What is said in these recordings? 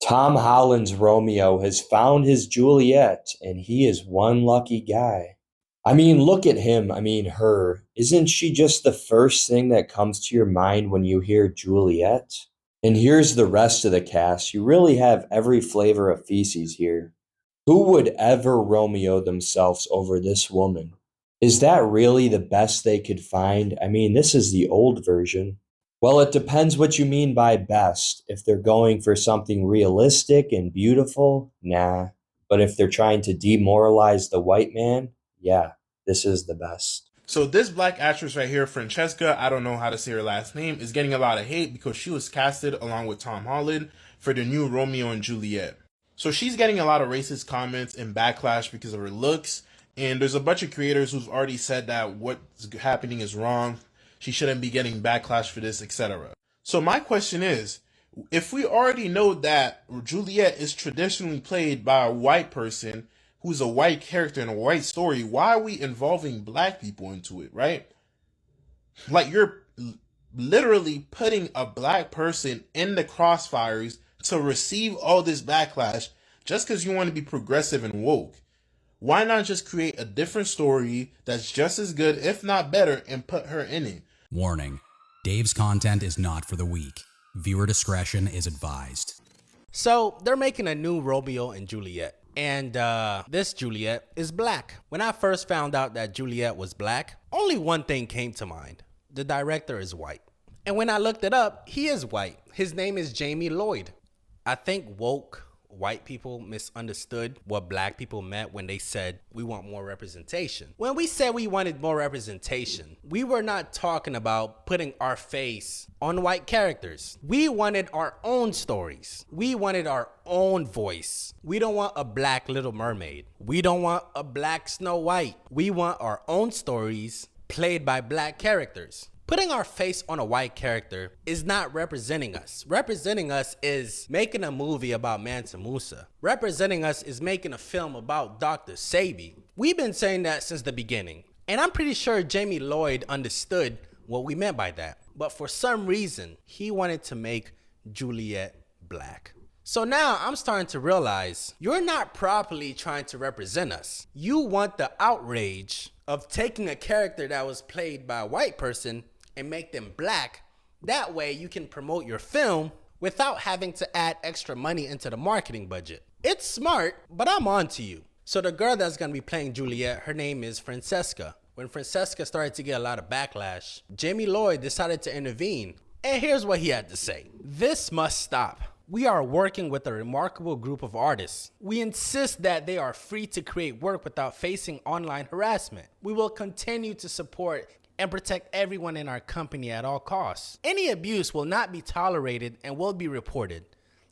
Tom Holland's Romeo has found his Juliet, and he is one lucky guy. I mean, look at him. I mean, her. Isn't she just the first thing that comes to your mind when you hear Juliet? And here's the rest of the cast. You really have every flavor of feces here. Who would ever Romeo themselves over this woman? Is that really the best they could find? I mean, this is the old version. Well, it depends what you mean by best. If they're going for something realistic and beautiful, nah. But if they're trying to demoralize the white man, yeah, this is the best. So this black actress right here, Francesca, I don't know how to say her last name, is getting a lot of hate because she was casted along with Tom Holland for the new Romeo and Juliet. So she's getting a lot of racist comments and backlash because of her looks. And there's a bunch of creators who've already said that what's happening is wrong. She shouldn't be getting backlash for this, etc. So my question is, if we already know that Juliet is traditionally played by a white person who's a white character in a white story, why are we involving black people into it, right? Like, you're literally putting a black person in the crossfires to receive all this backlash just because you want to be progressive and woke. Why not just create a different story that's just as good, if not better, and put her in it? Warning: Dave's content is not for the weak. Viewer discretion is advised. So they're making a new Romeo and Juliet. And this Juliet is black. When I first found out that Juliet was black, only one thing came to mind. The director is white. And when I looked it up, he is white. His name is Jamie Lloyd. I think woke white people misunderstood what black people meant when they said we want more representation. When we said we wanted more representation, we were not talking about putting our face on white characters. We wanted our own stories. We wanted our own voice. We don't want a black Little Mermaid. We don't want a black Snow White. We want our own stories played by black characters. Putting our face on a white character is not representing us. Representing us is making a movie about Mansa Musa. Representing us is making a film about Dr. Sebi. We've been saying that since the beginning. And I'm pretty sure Jamie Lloyd understood what we meant by that. But for some reason, he wanted to make Juliet black. So now I'm starting to realize you're not properly trying to represent us. You want the outrage of taking a character that was played by a white person and make them black. That way you can promote your film without having to add extra money into the marketing budget. It's smart, but I'm on to you. So the girl that's gonna be playing Juliet, her name is Francesca. When Francesca started to get a lot of backlash, Jamie Lloyd decided to intervene. And here's what he had to say. This must stop. We are working with a remarkable group of artists. We insist that they are free to create work without facing online harassment. We will continue to support and protect everyone in our company at all costs. Any abuse will not be tolerated and will be reported.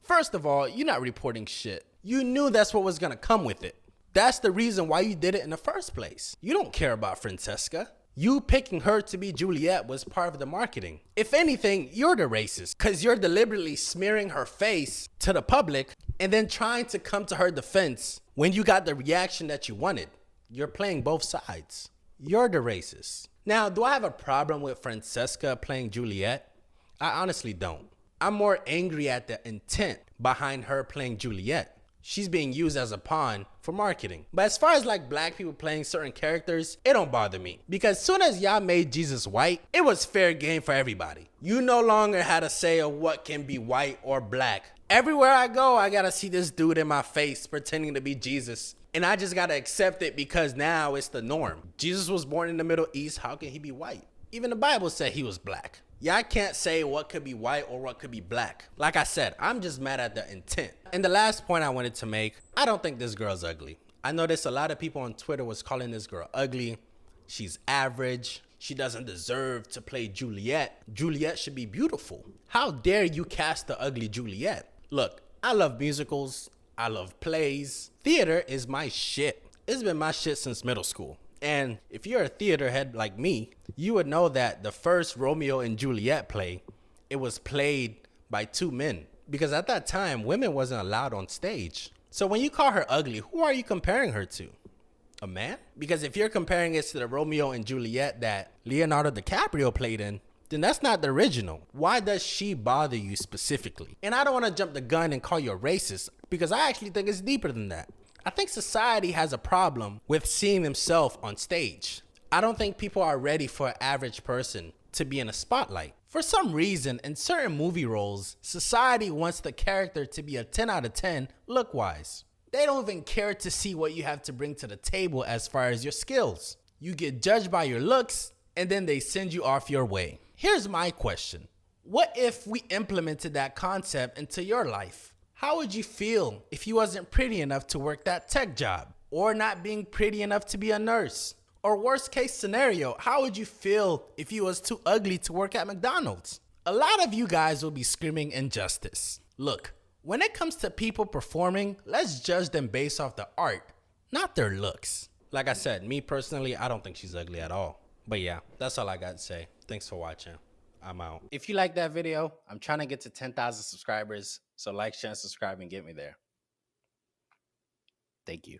First of all, you're not reporting shit. You knew that's what was gonna come with it. That's the reason why you did it in the first place. You don't care about Francesca. You picking her to be Juliet was part of the marketing. If anything, you're the racist, because you're deliberately smearing her face to the public and then trying to come to her defense when you got the reaction that you wanted. You're playing both sides. You're the racist. Now, do I have a problem with Francesca playing Juliet? I honestly don't. I'm more angry at the intent behind her playing Juliet. She's being used as a pawn for marketing. But as far as like black people playing certain characters, it don't bother me. Because as soon as y'all made Jesus white, it was fair game for everybody. You no longer had a say of what can be white or black. Everywhere I go, I gotta see this dude in my face pretending to be Jesus. And I just gotta accept it because now it's the norm. Jesus was born in the Middle East. How can he be white? Even the Bible said he was black. Yeah, I can't say what could be white or what could be black. Like I said, I'm just mad at the intent. And the last point I wanted to make, I don't think this girl's ugly. I noticed a lot of people on Twitter was calling this girl ugly. She's average. She doesn't deserve to play Juliet. Juliet should be beautiful. How dare you cast the ugly Juliet? Look, I love musicals. I love plays. Theater is my shit. It's been my shit since middle school. And if you're a theater head like me, you would know that the first Romeo and Juliet play, it was played by two men. Because at that time, women wasn't allowed on stage. So when you call her ugly, who are you comparing her to? A man? Because if you're comparing it to the Romeo and Juliet that Leonardo DiCaprio played in, then that's not the original. Why does she bother you specifically? And I don't want to jump the gun and call you a racist, because I actually think it's deeper than that. I think society has a problem with seeing themselves on stage. I don't think people are ready for an average person to be in a spotlight. For some reason, in certain movie roles, society wants the character to be a 10 out of 10 look-wise. They don't even care to see what you have to bring to the table as far as your skills. You get judged by your looks, and then they send you off your way. Here's my question. What if we implemented that concept into your life? How would you feel if you wasn't pretty enough to work that tech job? Or not being pretty enough to be a nurse? Or worst case scenario, how would you feel if you was too ugly to work at McDonald's? A lot of you guys will be screaming injustice. Look, when it comes to people performing, let's judge them based off the art, not their looks. Like I said, me personally, I don't think she's ugly at all. But yeah, that's all I got to say. Thanks for watching. I'm out. If you like that video, I'm trying to get to 10,000 subscribers. So like, share, and subscribe and get me there. Thank you.